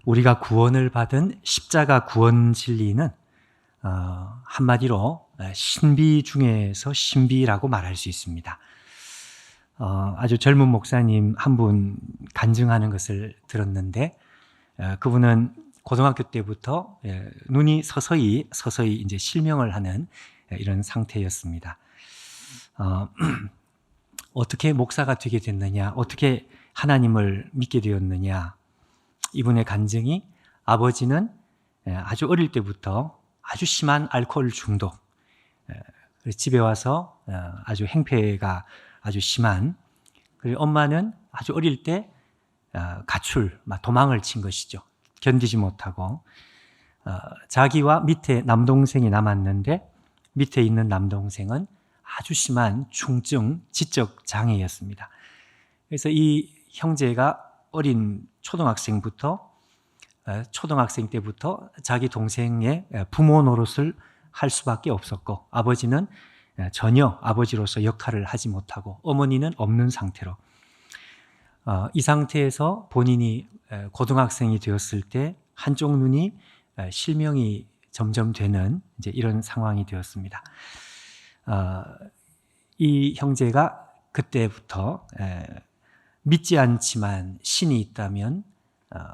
우리가 구원을 받은 십자가 구원 진리는 한마디로 신비 중에서 신비라고 말할 수 있습니다. 아주 젊은 목사님 한 분 간증하는 것을 들었는데, 그분은 고등학교 때부터 눈이 서서히 이제 실명을 하는 이런 상태였습니다. 어떻게 목사가 되게 됐느냐, 어떻게 하나님을 믿게 되었느냐. 이분의 간증이, 아버지는 아주 어릴 때부터 아주 심한 알코올 중독, 집에 와서 아주 행패가 아주 심한, 그리고 엄마는 아주 어릴 때 가출, 도망을 친 것이죠. 견디지 못하고 자기와 밑에 남동생이 남았는데, 밑에 있는 남동생은 아주 심한 중증 지적 장애였습니다. 그래서 이 형제가 어린 초등학생 때부터 자기 동생의 부모 노릇을 할 수밖에 없었고, 아버지는 전혀 아버지로서 역할을 하지 못하고, 어머니는 없는 상태로, 이 상태에서 본인이 고등학생이 되었을 때 한쪽 눈이 실명이 점점 되는 이제 이런 상황이 되었습니다. 이 형제가 그때부터 믿지 않지만 신이 있다면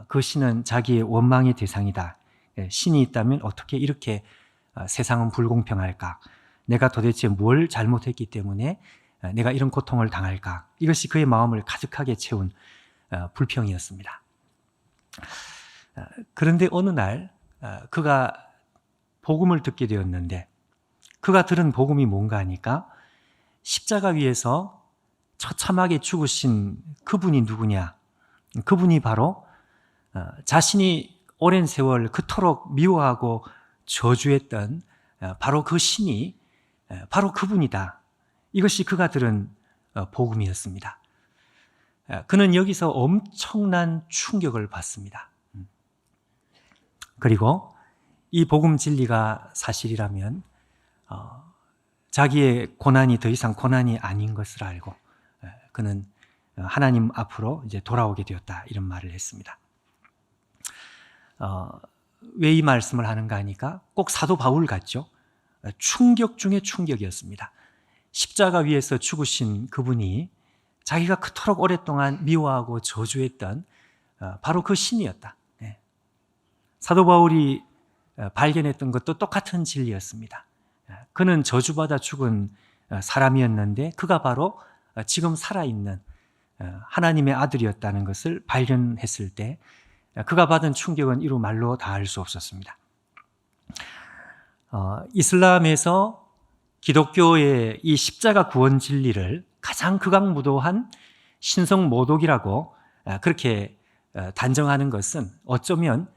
그 신은 자기의 원망의 대상이다. 신이 있다면 어떻게 이렇게 세상은 불공평할까? 내가 도대체 뭘 잘못했기 때문에 내가 이런 고통을 당할까? 이것이 그의 마음을 가득하게 채운 불평이었습니다. 그런데 어느 날 그가 복음을 듣게 되었는데, 그가 들은 복음이 뭔가 하니까 십자가 위에서 처참하게 죽으신 그분이 누구냐? 그분이 바로 자신이 오랜 세월 그토록 미워하고 저주했던 바로 그 신이 바로 그분이다. 이것이 그가 들은 복음이었습니다. 그는 여기서 엄청난 충격을 받습니다. 그리고 이 복음 진리가 사실이라면 자기의 고난이 더 이상 고난이 아닌 것을 알고 그는 하나님 앞으로 이제 돌아오게 되었다, 이런 말을 했습니다. 왜 이 말씀을 하는가 하니까 꼭 사도 바울 같죠. 충격 중에 충격이었습니다. 십자가 위에서 죽으신 그분이 자기가 그토록 오랫동안 미워하고 저주했던 바로 그 신이었다. 사도 바울이 발견했던 것도 똑같은 진리였습니다. 그는 저주받아 죽은 사람이었는데 그가 바로 지금 살아있는 하나님의 아들이었다는 것을 발견했을 때 그가 받은 충격은 이루 말로 다할 수 없었습니다. 이슬람에서 기독교의 이 십자가 구원 진리를 가장 극악무도한 신성모독이라고 그렇게 단정하는 것은 어쩌면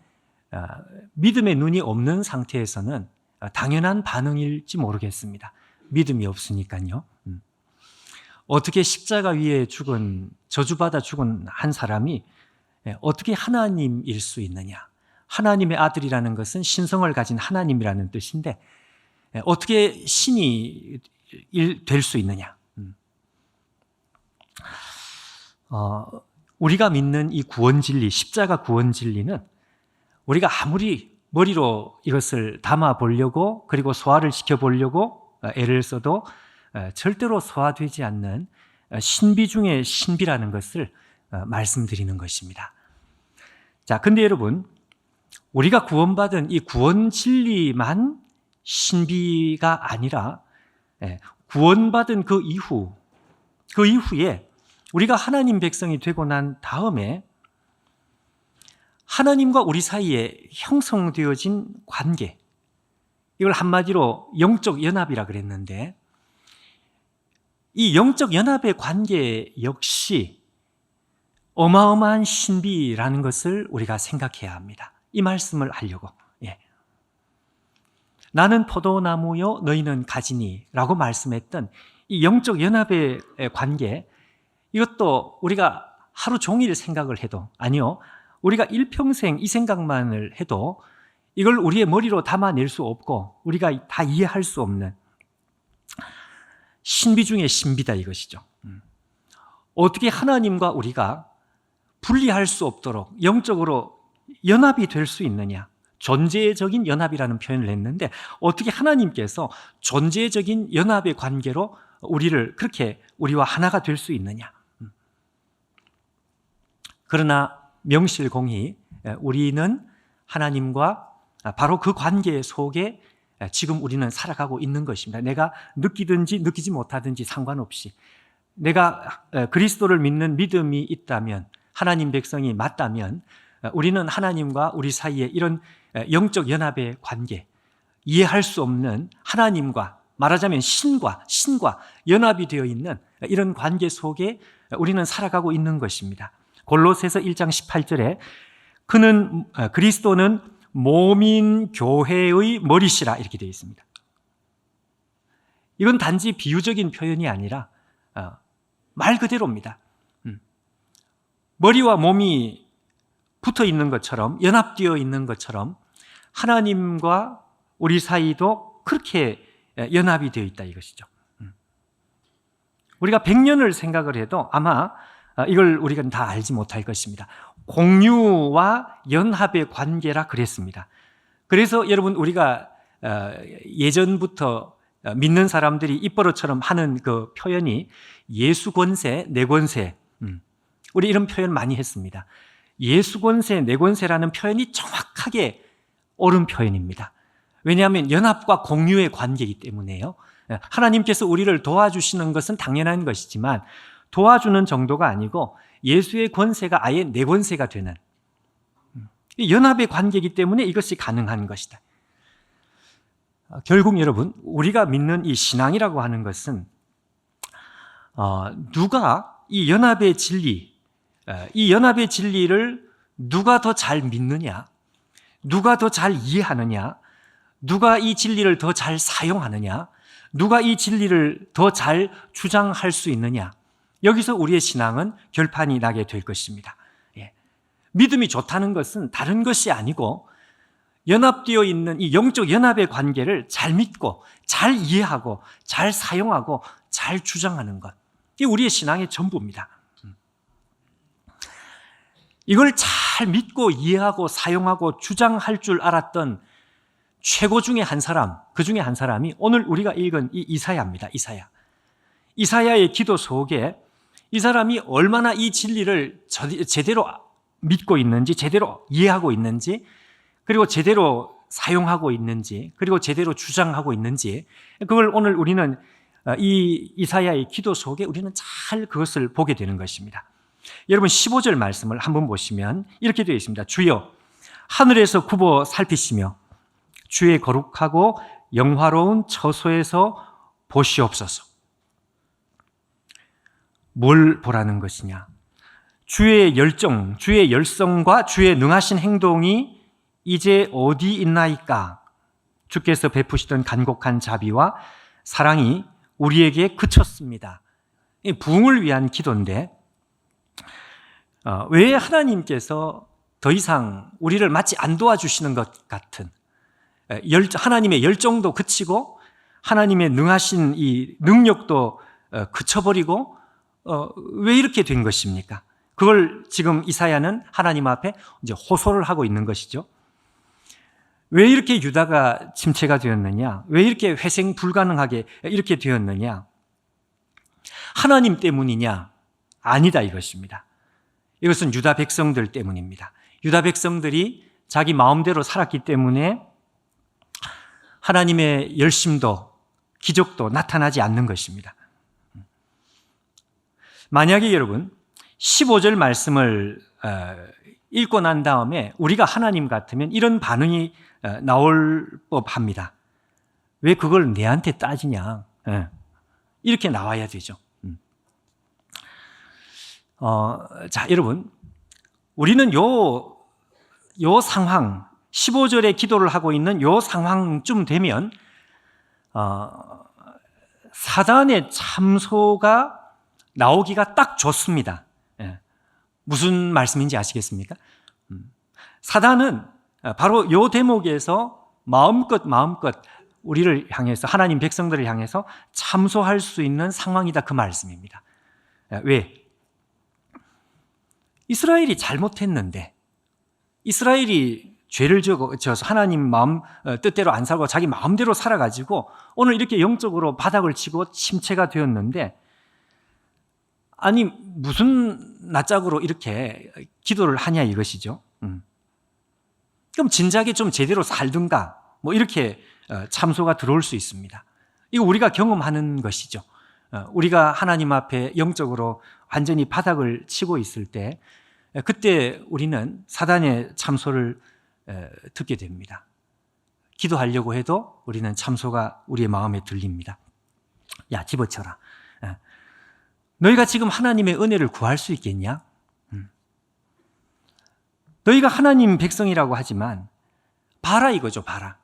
믿음의 눈이 없는 상태에서는 당연한 반응일지 모르겠습니다. 믿음이 없으니까요. 어떻게 십자가 위에 죽은, 저주받아 죽은 한 사람이 어떻게 하나님일 수 있느냐? 하나님의 아들이라는 것은 신성을 가진 하나님이라는 뜻인데 어떻게 신이 될 수 있느냐? 우리가 믿는 이 구원 진리, 십자가 구원 진리는 우리가 아무리 머리로 이것을 담아 보려고 그리고 소화를 시켜 보려고 애를 써도 절대로 소화되지 않는 신비 중의 신비라는 것을 말씀드리는 것입니다. 자, 근데 여러분, 우리가 구원받은 이 구원 진리만 신비가 아니라 구원받은 그 이후에 우리가 하나님 백성이 되고 난 다음에 하나님과 우리 사이에 형성되어진 관계, 이걸 한마디로 영적 연합이라 그랬는데, 이 영적 연합의 관계 역시 어마어마한 신비라는 것을 우리가 생각해야 합니다. 이 말씀을 하려고. 나는 포도나무요 너희는 가지니 라고 말씀했던 이 영적 연합의 관계, 이것도 우리가 하루 종일 생각을 해도, 아니요, 우리가 일평생 이 생각만을 해도 이걸 우리의 머리로 담아낼 수 없고 우리가 다 이해할 수 없는 신비 중의 신비다, 이것이죠. 어떻게 하나님과 우리가 분리할 수 없도록 영적으로 연합이 될 수 있느냐? 존재적인 연합이라는 표현을 했는데 어떻게 하나님께서 존재적인 연합의 관계로 우리를 그렇게 우리와 하나가 될 수 있느냐? 그러나 명실공히 우리는 하나님과 바로 그 관계 속에 지금 우리는 살아가고 있는 것입니다. 내가 느끼든지 느끼지 못하든지 상관없이 내가 그리스도를 믿는 믿음이 있다면, 하나님 백성이 맞다면 우리는 하나님과 우리 사이에 이런 영적 연합의 관계, 이해할 수 없는 하나님과, 말하자면 신과 연합이 되어 있는 이런 관계 속에 우리는 살아가고 있는 것입니다. 골로새서 1장 18절에 그리스도는 몸인 교회의 머리시라 이렇게 되어 있습니다. 이건 단지 비유적인 표현이 아니라 말 그대로입니다. 머리와 몸이 붙어 있는 것처럼, 연합되어 있는 것처럼 하나님과 우리 사이도 그렇게 연합이 되어 있다 이것이죠. 우리가 100년을 생각을 해도 아마 이걸 우리가 다 알지 못할 것입니다. 공유와 연합의 관계라 그랬습니다. 그래서 여러분, 우리가 예전부터 믿는 사람들이 입버릇처럼 하는 그 표현이 예수 권세, 내 권세, 우리 이런 표현 많이 했습니다. 예수 권세, 내 권세라는 표현이 정확하게 옳은 표현입니다. 왜냐하면 연합과 공유의 관계이기 때문에요. 하나님께서 우리를 도와주시는 것은 당연한 것이지만 도와주는 정도가 아니고 예수의 권세가 아예 내 권세가 되는 연합의 관계이기 때문에 이것이 가능한 것이다. 결국 여러분, 우리가 믿는 이 신앙이라고 하는 것은 누가 이 연합의 진리를 누가 더 잘 믿느냐, 누가 더 잘 이해하느냐, 누가 이 진리를 더 잘 사용하느냐, 누가 이 진리를 더 잘 주장할 수 있느냐, 여기서 우리의 신앙은 결판이 나게 될 것입니다. 믿음이 좋다는 것은 다른 것이 아니고 연합되어 있는 이 영적 연합의 관계를 잘 믿고 잘 이해하고 잘 사용하고 잘 주장하는 것, 이게 우리의 신앙의 전부입니다. 이걸 잘 믿고 이해하고 사용하고 주장할 줄 알았던 최고 중에 한 사람, 그 중에 한 사람이 오늘 우리가 읽은 이 이사야입니다. 이사야의 기도 속에 이 사람이 얼마나 이 진리를 제대로 믿고 있는지, 제대로 이해하고 있는지, 그리고 제대로 사용하고 있는지, 그리고 제대로 주장하고 있는지, 그걸 오늘 우리는 이 이사야의 기도 속에 우리는 잘 그것을 보게 되는 것입니다. 여러분, 15절 말씀을 한번 보시면 이렇게 되어 있습니다. 주여, 하늘에서 굽어 살피시며 주의 거룩하고 영화로운 처소에서 보시옵소서. 뭘 보라는 것이냐? 주의 열정, 주의 열성과 주의 능하신 행동이 이제 어디 있나이까? 주께서 베푸시던 간곡한 자비와 사랑이 우리에게 그쳤습니다. 부흥을 위한 기도인데 왜 하나님께서 더 이상 우리를 마치 안 도와주시는 것 같은, 하나님의 열정도 그치고 하나님의 능하신 이 능력도 그쳐버리고 왜 이렇게 된 것입니까? 그걸 지금 이사야는 하나님 앞에 이제 호소를 하고 있는 것이죠. 왜 이렇게 유다가 침체가 되었느냐? 왜 이렇게 회생 불가능하게 이렇게 되었느냐? 하나님 때문이냐? 아니다 이것입니다. 이것은 유다 백성들 때문입니다. 유다 백성들이 자기 마음대로 살았기 때문에 하나님의 열심도 기적도 나타나지 않는 것입니다. 만약에 여러분 15절 말씀을 읽고 난 다음에 우리가 하나님 같으면 이런 반응이 나올 법합니다. 왜 그걸 내한테 따지냐? 이렇게 나와야 되죠. 자, 여러분, 우리는 요 상황, 15절에 기도를 하고 있는 요 상황쯤 되면 사단의 참소가 나오기가 딱 좋습니다. 무슨 말씀인지 아시겠습니까? 사단은 바로 요 대목에서 마음껏 우리를 향해서, 하나님 백성들을 향해서 참소할 수 있는 상황이다, 그 말씀입니다. 왜? 이스라엘이 잘못했는데 이스라엘이 죄를 지어서 하나님 마음 뜻대로 안 살고 자기 마음대로 살아가지고 오늘 이렇게 영적으로 바닥을 치고 침체가 되었는데, 아니 무슨 낯짝으로 이렇게 기도를 하냐 이것이죠. 그럼 진작에 좀 제대로 살든가 뭐 이렇게 참소가 들어올 수 있습니다. 이거 우리가 경험하는 것이죠. 우리가 하나님 앞에 영적으로 완전히 바닥을 치고 있을 때, 그때 우리는 사단의 참소를 듣게 됩니다. 기도하려고 해도 우리는 참소가 우리의 마음에 들립니다. 야, 집어쳐라. 너희가 지금 하나님의 은혜를 구할 수 있겠냐? 너희가 하나님 백성이라고 하지만 봐라 이거죠. 봐라.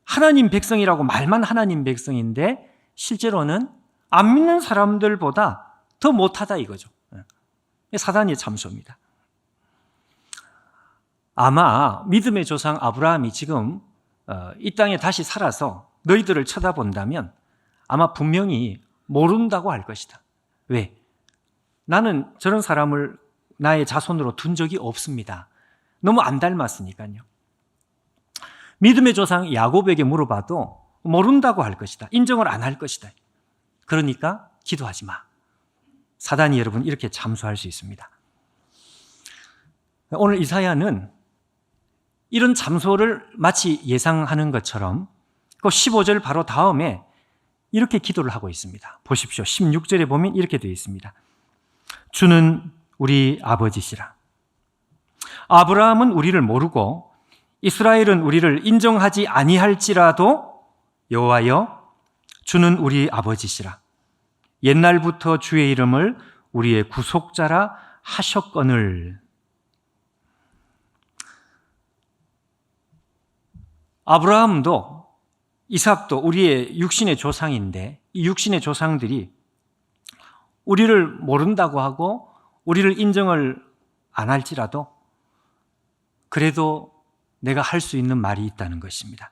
하나님 백성이라고 말만 하나님 백성인데 실제로는 안 믿는 사람들보다 더 못하다 이거죠. 사단의 참소입니다. 아마 믿음의 조상 아브라함이 지금 이 땅에 다시 살아서 너희들을 쳐다본다면 아마 분명히 모른다고 할 것이다. 왜? 나는 저런 사람을 나의 자손으로 둔 적이 없습니다. 너무 안 닮았으니까요. 믿음의 조상 야곱에게 물어봐도 모른다고 할 것이다. 인정을 안 할 것이다. 그러니까 기도하지 마. 사단이 여러분 이렇게 참소할 수 있습니다. 오늘 이사야는 이런 참소를 마치 예상하는 것처럼 그 15절 바로 다음에 이렇게 기도를 하고 있습니다. 보십시오. 16절에 보면 이렇게 되어 있습니다. 주는 우리 아버지시라. 아브라함은 우리를 모르고 이스라엘은 우리를 인정하지 아니할지라도 여호와여 주는 우리 아버지시라. 옛날부터 주의 이름을 우리의 구속자라 하셨거늘. 아브라함도 이삭도 우리의 육신의 조상인데 이 육신의 조상들이 우리를 모른다고 하고 우리를 인정을 안 할지라도 그래도 내가 할 수 있는 말이 있다는 것입니다.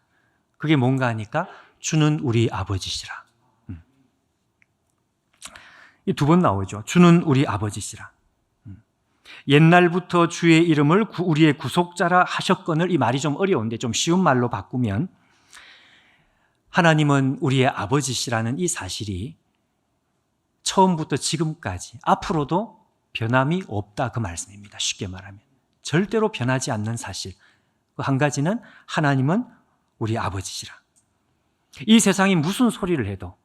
그게 뭔가 하니까 주는 우리 아버지시라. 이 두 번 나오죠. 주는 우리 아버지시라. 옛날부터 주의 이름을 우리의 구속자라 하셨거늘. 이 말이 좀 어려운데 좀 쉬운 말로 바꾸면 하나님은 우리의 아버지시라는 이 사실이 처음부터 지금까지 앞으로도 변함이 없다 그 말씀입니다. 쉽게 말하면 절대로 변하지 않는 사실. 그 한 가지는 하나님은 우리 아버지시라. 이 세상이 무슨 소리를 해도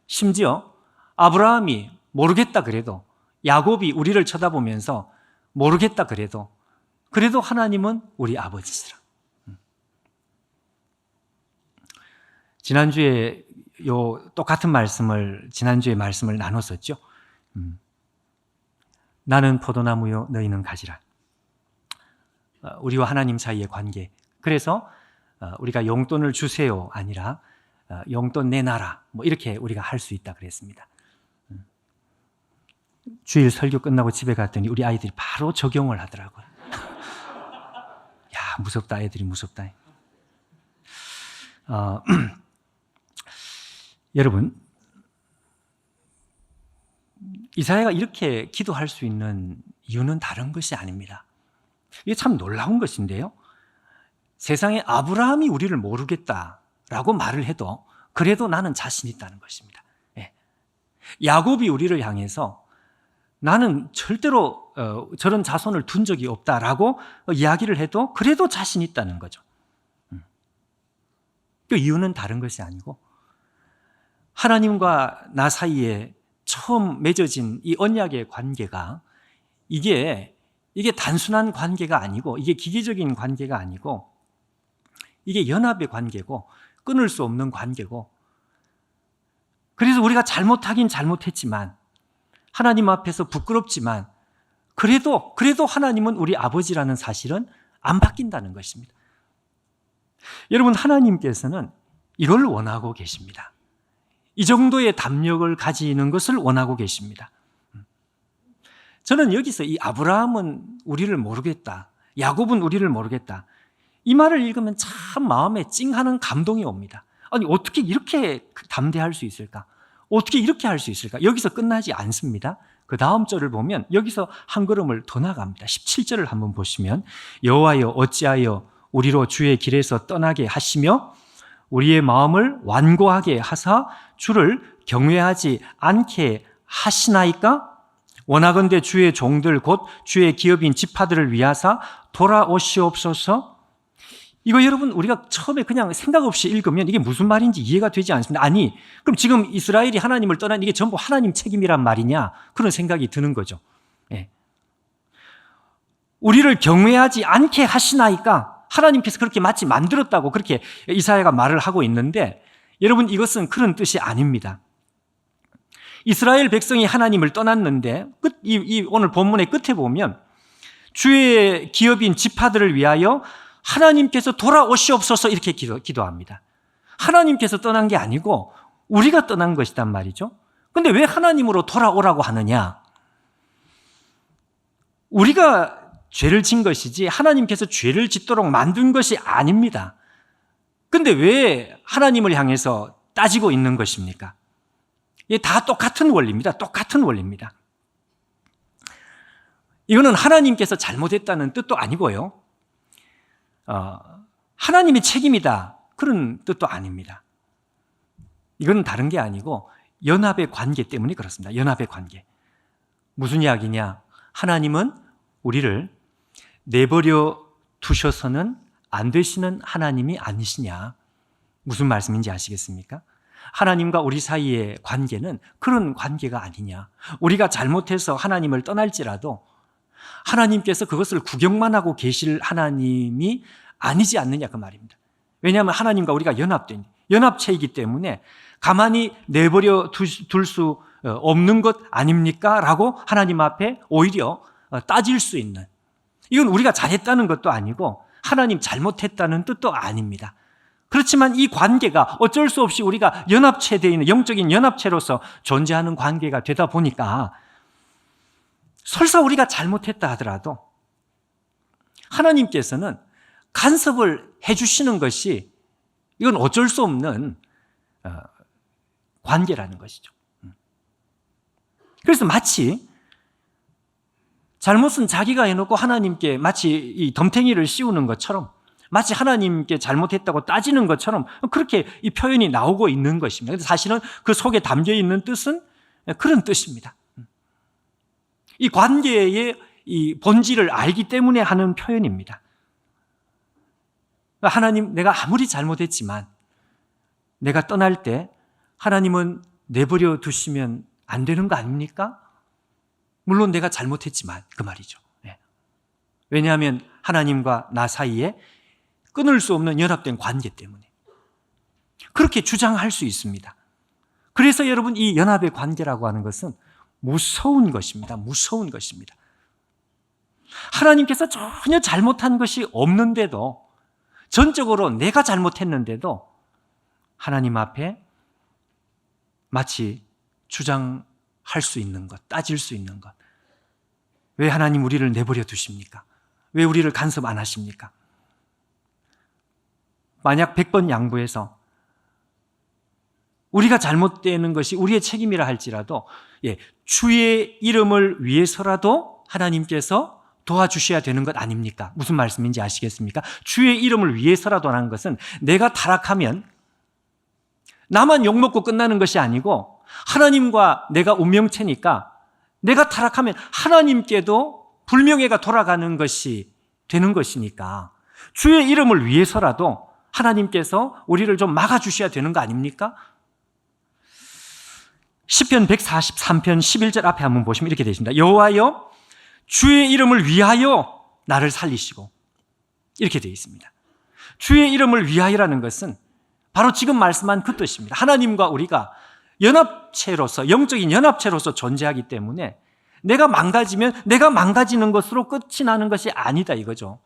심지어 아브라함이 모르겠다 그래도 야곱이 우리를 쳐다보면서 모르겠다 그래도 하나님은 우리 아버지시라. 지난주에 똑같은 말씀을 지난주에 말씀을 나눴었죠. 나는 포도나무요 너희는 가지라. 우리와 하나님 사이의 관계. 그래서 우리가 용돈을 주세요 아니라 용돈 내놔라 뭐 이렇게 우리가 할 수 있다 그랬습니다. 주일 설교 끝나고 집에 갔더니 우리 아이들이 바로 적용을 하더라고요. 야, 무섭다. 애들이 무섭다. 여러분, 이사야가 이렇게 기도할 수 있는 이유는 다른 것이 아닙니다. 이게 참 놀라운 것인데요. 세상에 아브라함이 우리를 모르겠다라고 말을 해도 그래도 나는 자신 있다는 것입니다. 예. 야곱이 우리를 향해서 나는 절대로 저런 자손을 둔 적이 없다라고 이야기를 해도 그래도 자신 있다는 거죠. 그 이유는 다른 것이 아니고 하나님과 나 사이에 처음 맺어진 이 언약의 관계가 이게 단순한 관계가 아니고 이게 기계적인 관계가 아니고 이게 연합의 관계고 끊을 수 없는 관계고 그래서 우리가 잘못하긴 잘못했지만 하나님 앞에서 부끄럽지만 그래도 하나님은 우리 아버지라는 사실은 안 바뀐다는 것입니다. 여러분 하나님께서는 이걸 원하고 계십니다. 이 정도의 담력을 가지는 것을 원하고 계십니다. 저는 여기서 이 아브라함은 우리를 모르겠다. 야곱은 우리를 모르겠다. 이 말을 읽으면 참 마음에 찡하는 감동이 옵니다. 아니 어떻게 이렇게 담대할 수 있을까? 어떻게 이렇게 할 수 있을까? 여기서 끝나지 않습니다. 그 다음 절을 보면 여기서 한 걸음을 더 나갑니다. 17절을 한번 보시면 여호와여 어찌하여 우리로 주의 길에서 떠나게 하시며 우리의 마음을 완고하게 하사 주를 경외하지 않게 하시나이까? 원하건대 주의 종들 곧 주의 기업인 지파들을 위하사 돌아오시옵소서. 이거 여러분 우리가 처음에 그냥 생각 없이 읽으면 이게 무슨 말인지 이해가 되지 않습니다. 아니 그럼 지금 이스라엘이 하나님을 떠난 이게 전부 하나님 책임이란 말이냐, 그런 생각이 드는 거죠. 예. 우리를 경외하지 않게 하시나이까? 하나님께서 그렇게 마치 만들었다고 그렇게 이사야가 말을 하고 있는데, 여러분 이것은 그런 뜻이 아닙니다. 이스라엘 백성이 하나님을 떠났는데 오늘 본문의 끝에 보면 주의 기업인 지파들을 위하여 하나님께서 돌아오시옵소서 이렇게 기도합니다. 하나님께서 떠난 게 아니고 우리가 떠난 것이란 말이죠. 그런데 왜 하나님으로 돌아오라고 하느냐? 우리가 죄를 진 것이지 하나님께서 죄를 짓도록 만든 것이 아닙니다. 그런데 왜 하나님을 향해서 따지고 있는 것입니까? 이게 다 똑같은 원리입니다. 똑같은 원리입니다. 이거는 하나님께서 잘못했다는 뜻도 아니고요. 하나님의 책임이다, 그런 뜻도 아닙니다. 이건 다른 게 아니고 연합의 관계 때문에 그렇습니다. 연합의 관계. 무슨 이야기냐? 하나님은 우리를 내버려 두셔서는 안 되시는 하나님이 아니시냐? 무슨 말씀인지 아시겠습니까? 하나님과 우리 사이의 관계는 그런 관계가 아니냐? 우리가 잘못해서 하나님을 떠날지라도 하나님께서 그것을 구경만 하고 계실 하나님이 아니지 않느냐, 그 말입니다. 왜냐하면 하나님과 우리가 연합된 연합체이기 때문에 가만히 내버려 둘 수 없는 것 아닙니까? 라고 하나님 앞에 오히려 따질 수 있는, 이건 우리가 잘했다는 것도 아니고 하나님 잘못했다는 뜻도 아닙니다. 그렇지만 이 관계가 어쩔 수 없이 우리가 연합체되어 있는 영적인 연합체로서 존재하는 관계가 되다 보니까 설사 우리가 잘못했다 하더라도 하나님께서는 간섭을 해주시는 것이, 이건 어쩔 수 없는 관계라는 것이죠. 그래서 마치 잘못은 자기가 해놓고 하나님께 마치 이 덤탱이를 씌우는 것처럼, 마치 하나님께 잘못했다고 따지는 것처럼 그렇게 이 표현이 나오고 있는 것입니다. 그래서 사실은 그 속에 담겨 있는 뜻은 그런 뜻입니다. 이 관계의 이 본질을 알기 때문에 하는 표현입니다. 하나님, 내가 아무리 잘못했지만 내가 떠날 때 하나님은 내버려 두시면 안 되는 거 아닙니까? 물론 내가 잘못했지만, 그 말이죠. 네. 왜냐하면 하나님과 나 사이에 끊을 수 없는 연합된 관계 때문에 그렇게 주장할 수 있습니다. 그래서 여러분, 이 연합의 관계라고 하는 것은 무서운 것입니다. 무서운 것입니다. 하나님께서 전혀 잘못한 것이 없는데도, 전적으로 내가 잘못했는데도 하나님 앞에 마치 주장할 수 있는 것, 따질 수 있는 것. 왜 하나님 우리를 내버려 두십니까? 왜 우리를 간섭 안 하십니까? 만약 100번 양보해서 우리가 잘못되는 것이 우리의 책임이라 할지라도 주의 이름을 위해서라도 하나님께서 도와주셔야 되는 것 아닙니까? 무슨 말씀인지 아시겠습니까? 주의 이름을 위해서라도 하는 것은 내가 타락하면 나만 욕먹고 끝나는 것이 아니고 하나님과 내가 운명체니까 내가 타락하면 하나님께도 불명예가 돌아가는 것이 되는 것이니까 주의 이름을 위해서라도 하나님께서 우리를 좀 막아주셔야 되는 거 아닙니까? 시편 143편 11절 앞에 한번 보시면 이렇게 되어 있습니다. 여호와여 주의 이름을 위하여 나를 살리시고, 이렇게 되어 있습니다. 주의 이름을 위하여라는 것은 바로 지금 말씀한 그 뜻입니다. 하나님과 우리가 연합체로서, 영적인 연합체로서 존재하기 때문에 내가 망가지면 내가 망가지는 것으로 끝이 나는 것이 아니다, 이거죠.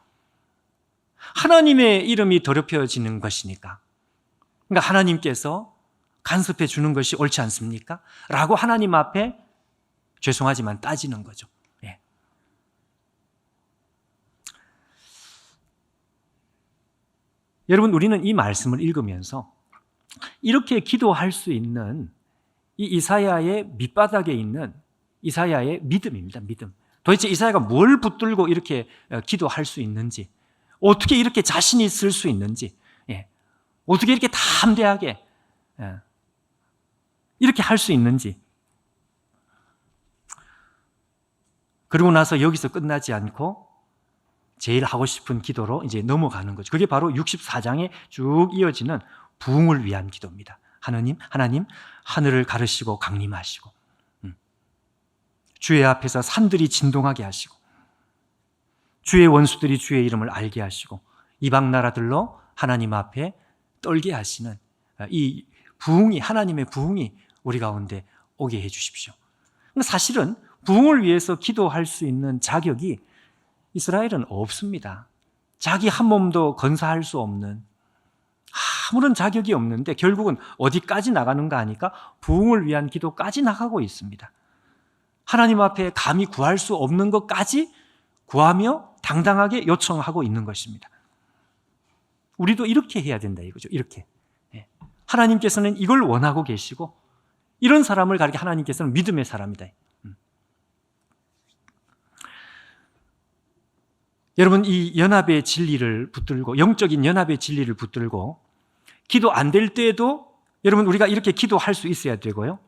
하나님의 이름이 더럽혀지는 것이니까. 그러니까 하나님께서 간섭해 주는 것이 옳지 않습니까? 라고 하나님 앞에 죄송하지만 따지는 거죠. 예. 여러분, 우리는 이 말씀을 읽으면서 이렇게 기도할 수 있는 이 이사야의 밑바닥에 있는 이사야의 믿음입니다. 믿음. 도대체 이사야가 뭘 붙들고 이렇게 기도할 수 있는지, 어떻게 이렇게 자신이 있을 수 있는지, 어떻게 이렇게 담대하게 이렇게 할 수 있는지. 그러고 나서 여기서 끝나지 않고 제일 하고 싶은 기도로 이제 넘어가는 거죠. 그게 바로 64장에 쭉 이어지는 부흥을 위한 기도입니다. 하나님, 하늘을 가르시고 강림하시고, 주의 앞에서 산들이 진동하게 하시고, 주의 원수들이 주의 이름을 알게 하시고, 이방 나라들로 하나님 앞에 떨게 하시는 이 부흥이, 하나님의 부흥이 우리 가운데 오게 해 주십시오. 사실은 부흥을 위해서 기도할 수 있는 자격이 이스라엘은 없습니다. 자기 한 몸도 건사할 수 없는, 아무런 자격이 없는데 결국은 어디까지 나가는가 하니까 부흥을 위한 기도까지 나가고 있습니다. 하나님 앞에 감히 구할 수 없는 것까지 구하며 당당하게 요청하고 있는 것입니다. 우리도 이렇게 해야 된다 이거죠. 이렇게. 하나님께서는 이걸 원하고 계시고, 이런 사람을 가리켜 하나님께서는 믿음의 사람이다. 여러분, 이 연합의 진리를 붙들고, 영적인 연합의 진리를 붙들고 기도 안 될 때에도 여러분 우리가 이렇게 기도할 수 있어야 되고요,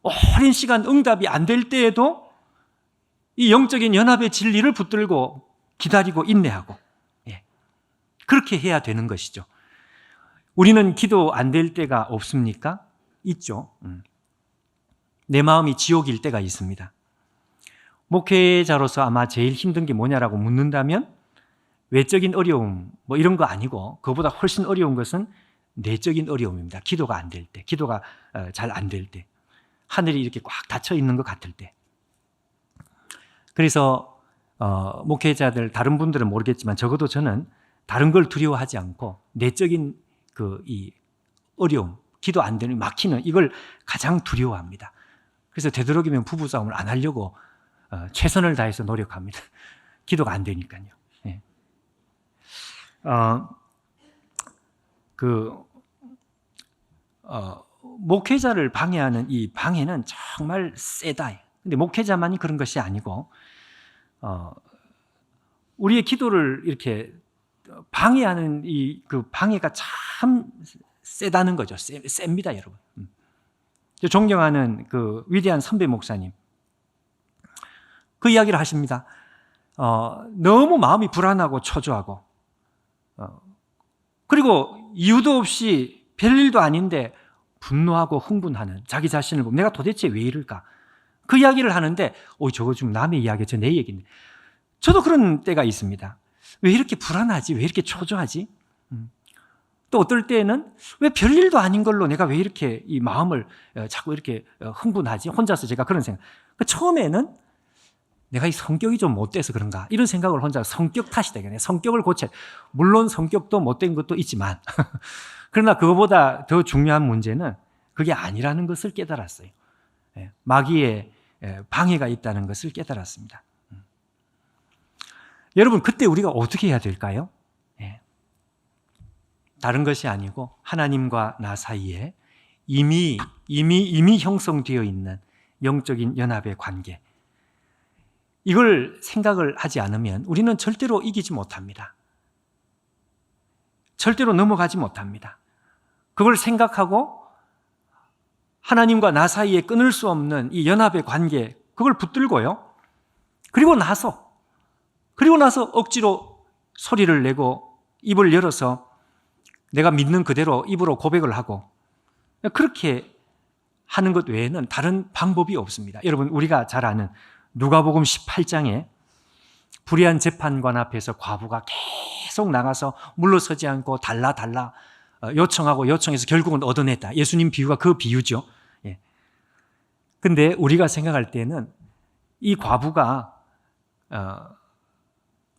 오랜 시간 응답이 안 될 때에도 이 영적인 연합의 진리를 붙들고 기다리고 인내하고, 그렇게 해야 되는 것이죠. 우리는 기도 안 될 때가 없습니까? 있죠. 내 마음이 지옥일 때가 있습니다. 목회자로서 아마 제일 힘든 게 뭐냐라고 묻는다면 외적인 어려움 뭐 이런 거 아니고, 그보다 훨씬 어려운 것은 내적인 어려움입니다. 기도가 안 될 때, 기도가 잘 안 될 때, 하늘이 이렇게 꽉 닫혀 있는 것 같을 때. 그래서 목회자들, 다른 분들은 모르겠지만 적어도 저는 다른 걸 두려워하지 않고 내적인 이 어려움, 기도 안 되는, 막히는 이걸 가장 두려워합니다. 그래서 되도록이면 부부싸움을 안 하려고 최선을 다해서 노력합니다. 기도가 안 되니까요. 목회자를 방해하는 이 방해는 정말 세다. 근데 목회자만이 그런 것이 아니고, 우리의 기도를 이렇게 방해하는 그 방해가 참 세다는 거죠. 셉니다, 여러분. 존경하는 그 위대한 선배 목사님, 그 이야기를 하십니다. 너무 마음이 불안하고 초조하고, 그리고 이유도 없이 별일도 아닌데 분노하고 흥분하는 자기 자신을 보면 내가 도대체 왜 이럴까? 그 이야기를 하는데, 저거 좀 남의 이야기야, 저 내 얘기인데. 저도 그런 때가 있습니다. 왜 이렇게 불안하지? 왜 이렇게 초조하지? 또 어떨 때는 왜 별일도 아닌 걸로 내가 왜 이렇게 이 마음을 자꾸 이렇게 흥분하지? 혼자서 제가 그런 생각. 처음에는 내가 이 성격이 좀 못돼서 그런가, 이런 생각을 혼자, 성격 탓이다. 성격을 고쳐. 물론 성격도 못된 것도 있지만 그러나 그거보다 더 중요한 문제는 그게 아니라는 것을 깨달았어요. 마귀의 방해가 있다는 것을 깨달았습니다. 여러분, 그때 우리가 어떻게 해야 될까요? 다른 것이 아니고 하나님과 나 사이에 이미 형성되어 있는 영적인 연합의 관계, 이걸 생각을 하지 않으면 우리는 절대로 이기지 못합니다. 절대로 넘어가지 못합니다. 그걸 생각하고 하나님과 나 사이에 끊을 수 없는 이 연합의 관계, 그걸 붙들고요, 그리고 나서 억지로 소리를 내고 입을 열어서 내가 믿는 그대로 입으로 고백을 하고, 그렇게 하는 것 외에는 다른 방법이 없습니다. 여러분, 우리가 잘 아는 누가복음 18장에 불의한 재판관 앞에서 과부가 계속 나가서 물러서지 않고 달라 요청하고 요청해서 결국은 얻어냈다. 예수님 비유가 그 비유죠. 근데 우리가 생각할 때는 이 과부가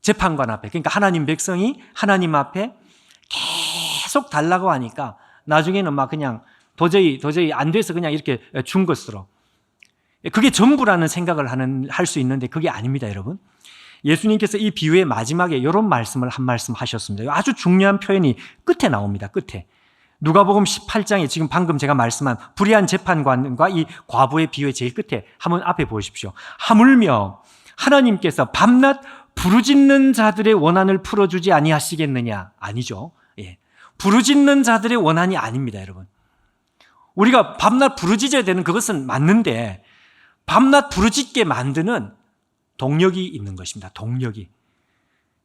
재판관 앞에, 그러니까 하나님 백성이 하나님 앞에 계속 달라고 하니까 나중에는 막 그냥 도저히 안 돼서 그냥 이렇게 준 것으로, 그게 전부라는 생각을 할 수 있는데 그게 아닙니다, 여러분. 예수님께서 이 비유의 마지막에 이런 말씀을 한 말씀 하셨습니다. 아주 중요한 표현이 끝에 나옵니다. 끝에. 누가복음 18장에 지금 방금 제가 말씀한 불의한 재판관과 이 과부의 비유의 제일 끝에 한번 앞에 보십시오. 하물며 하나님께서 밤낮 부르짖는 자들의 원한을 풀어주지 아니하시겠느냐? 아니죠. 예. 부르짖는 자들의 원한이 아닙니다, 여러분. 우리가 밤낮 부르짖어야 되는 그것은 맞는데 밤낮 부르짖게 만드는 동력이 있는 것입니다. 동력이.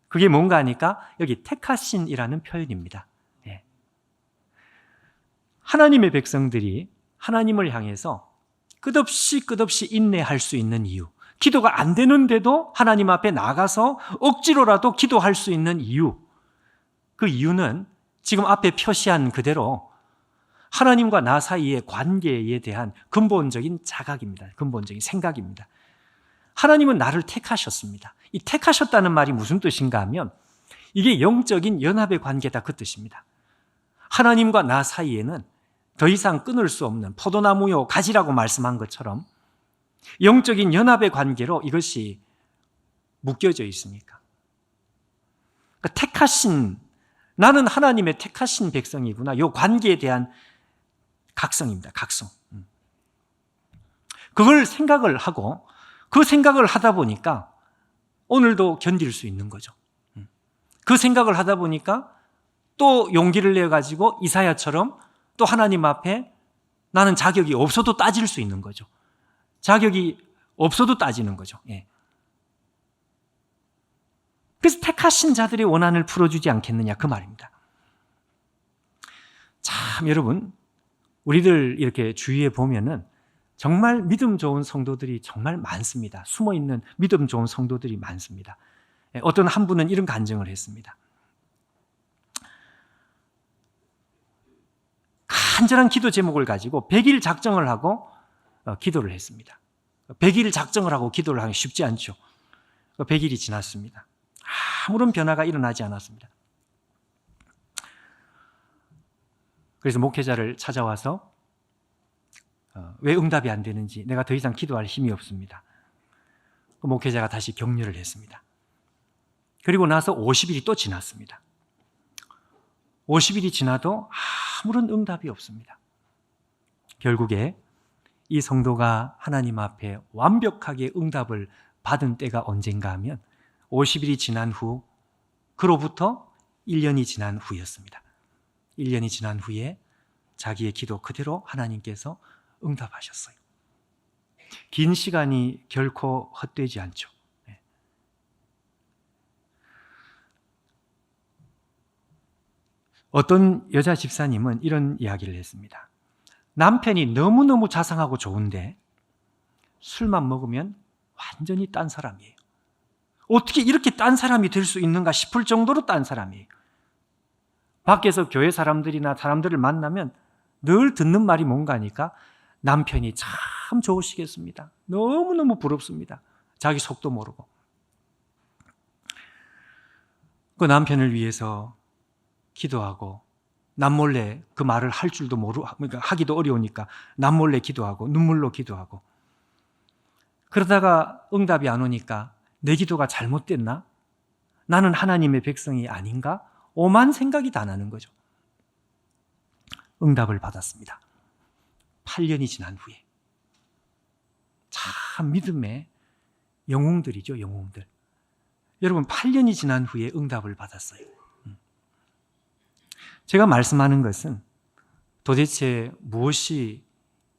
그게 뭔가 하니까 여기 택하신이라는 표현입니다. 예. 하나님의 백성들이 하나님을 향해서 끝없이 인내할 수 있는 이유, 기도가 안 되는데도 하나님 앞에 나가서 억지로라도 기도할 수 있는 이유, 그 이유는 지금 앞에 표시한 그대로 하나님과 나 사이의 관계에 대한 근본적인 자각입니다. 근본적인 생각입니다. 하나님은 나를 택하셨습니다. 이 택하셨다는 말이 무슨 뜻인가 하면 이게 영적인 연합의 관계다, 그 뜻입니다. 하나님과 나 사이에는 더 이상 끊을 수 없는 포도나무요 가지라고 말씀한 것처럼 영적인 연합의 관계로 이것이 묶여져 있으니까. 그러니까 택하신, 나는 하나님의 택하신 백성이구나. 이 관계에 대한 각성입니다. 각성. 그걸 생각을 하고 그 생각을 하다 보니까 오늘도 견딜 수 있는 거죠. 그 생각을 하다 보니까 또 용기를 내가지고 이사야처럼 또 하나님 앞에 나는 자격이 없어도 따질 수 있는 거죠. 자격이 없어도 따지는 거죠. 예. 그래서 택하신 자들의 원한을 풀어주지 않겠느냐, 그 말입니다. 참 여러분, 우리들 이렇게 주위에 보면은 정말 믿음 좋은 성도들이 정말 많습니다. 숨어있는 믿음 좋은 성도들이 많습니다. 어떤 한 분은 이런 간증을 했습니다. 간절한 기도 제목을 가지고 100일 작정을 하고 기도를 했습니다. 100일 작정을 하고 기도를 하기 쉽지 않죠. 100일이 지났습니다. 아무런 변화가 일어나지 않았습니다. 그래서 목회자를 찾아와서 왜 응답이 안 되는지, 내가 더 이상 기도할 힘이 없습니다. 그 목회자가 다시 격려를 했습니다. 그리고 나서 50일이 또 지났습니다. 50일이 지나도 아무런 응답이 없습니다. 결국에 이 성도가 하나님 앞에 완벽하게 응답을 받은 때가 언젠가 하면 50일이 지난 후, 그로부터 1년이 지난 후였습니다. 1년이 지난 후에 자기의 기도 그대로 하나님께서 응답하셨어요. 긴 시간이 결코 헛되지 않죠. 어떤 여자 집사님은 이런 이야기를 했습니다. 남편이 너무너무 자상하고 좋은데 술만 먹으면 완전히 딴 사람이에요. 어떻게 이렇게 딴 사람이 될 수 있는가 싶을 정도로 딴 사람이에요. 밖에서 교회 사람들이나 사람들을 만나면 늘 듣는 말이 뭔가 하니까 남편이 참 좋으시겠습니다. 너무너무 부럽습니다. 자기 속도 모르고. 그 남편을 위해서 기도하고 남몰래 그 말을 할 줄도 모르고, 그러니까 하기도 어려우니까 남몰래 기도하고 눈물로 기도하고, 그러다가 응답이 안 오니까 내 기도가 잘못됐나? 나는 하나님의 백성이 아닌가? 오만 생각이 다 나는 거죠. 응답을 받았습니다. 8년이 지난 후에. 참 믿음의 영웅들이죠, 영웅들. 여러분, 8년이 지난 후에 응답을 받았어요. 제가 말씀하는 것은 도대체 무엇이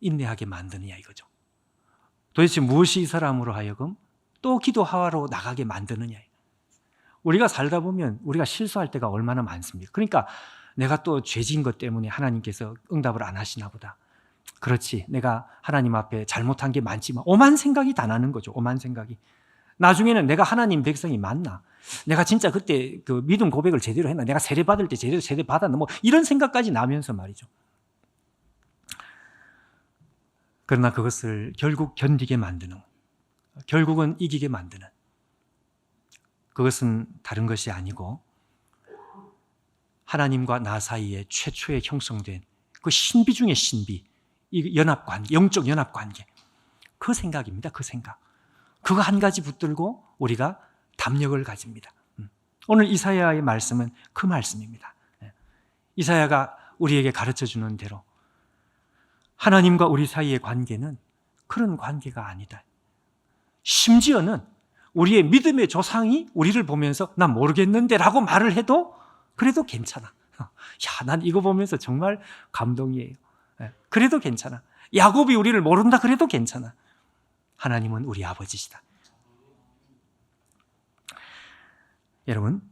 인내하게 만드느냐 이거죠. 도대체 무엇이 이 사람으로 하여금 또 기도하러 나가게 만드느냐. 우리가 살다 보면 우리가 실수할 때가 얼마나 많습니까? 그러니까 내가 또 죄진 것 때문에 하나님께서 응답을 안 하시나 보다. 그렇지, 내가 하나님 앞에 잘못한 게 많지만 오만 생각이 다 나는 거죠. 오만 생각이. 나중에는 내가 하나님 백성이 맞나? 내가 진짜 그때 그 믿음 고백을 제대로 했나? 내가 세례 받을 때 제대로 세례 받았나? 뭐 이런 생각까지 나면서 말이죠. 그러나 그것을 결국 견디게 만드는, 결국은 이기게 만드는, 그것은 다른 것이 아니고 하나님과 나 사이에 최초에 형성된 그 신비 중의 신비, 이 연합관계, 영적 연합관계, 그 생각입니다. 그 생각. 그거 한 가지 붙들고 우리가 담력을 가집니다. 오늘 이사야의 말씀은 그 말씀입니다. 이사야가 우리에게 가르쳐 주는 대로 하나님과 우리 사이의 관계는 그런 관계가 아니다. 심지어는 우리의 믿음의 조상이 우리를 보면서 난 모르겠는데 라고 말을 해도 그래도 괜찮아. 야, 난 이거 보면서 정말 감동이에요. 그래도 괜찮아. 야곱이 우리를 모른다 그래도 괜찮아. 하나님은 우리 아버지시다. 여러분,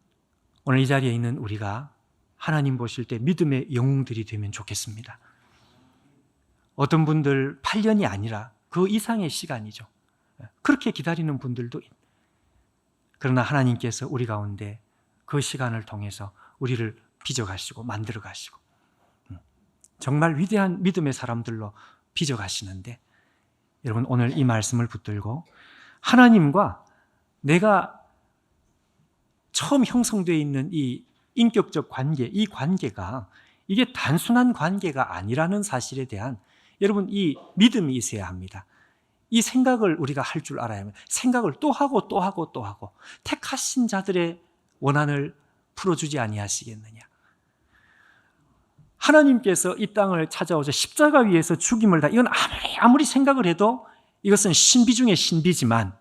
오늘 이 자리에 있는 우리가 하나님 보실 때 믿음의 영웅들이 되면 좋겠습니다. 어떤 분들 8년이 아니라 그 이상의 시간이죠. 그렇게 기다리는 분들도 그러나 하나님께서 우리 가운데 그 시간을 통해서 우리를 빚어가시고 만들어가시고 정말 위대한 믿음의 사람들로 빚어가시는데 여러분 오늘 이 말씀을 붙들고 하나님과 내가 처음 형성되어 있는 이 인격적 관계, 이 관계가 이게 단순한 관계가 아니라는 사실에 대한 여러분 이 믿음이 있어야 합니다. 이 생각을 우리가 할 줄 알아야 합니다. 생각을 또 하고 또 하고 또 하고 택하신 자들의 원한을 풀어주지 아니하시겠느냐. 하나님께서 이 땅을 찾아오셔 십자가 위에서 죽임을 다 이건 아무리 생각을 해도 이것은 신비 중의 신비지만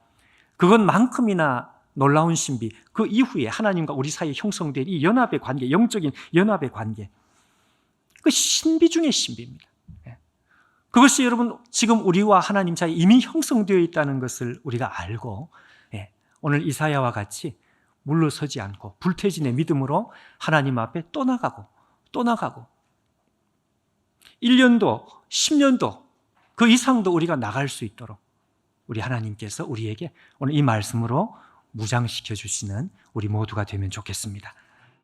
그것만큼이나 놀라운 신비, 그 이후에 하나님과 우리 사이에 형성된 이 연합의 관계, 영적인 연합의 관계, 그 신비 중의 신비입니다. 그것이 여러분 지금 우리와 하나님 사이에 이미 형성되어 있다는 것을 우리가 알고 오늘 이사야와 같이 물러서지 않고 불태진의 믿음으로 하나님 앞에 또 나가고 또 나가고 1년도 10년도 그 이상도 우리가 나갈 수 있도록 우리 하나님께서 우리에게 오늘 이 말씀으로 무장시켜 주시는 우리 모두가 되면 좋겠습니다.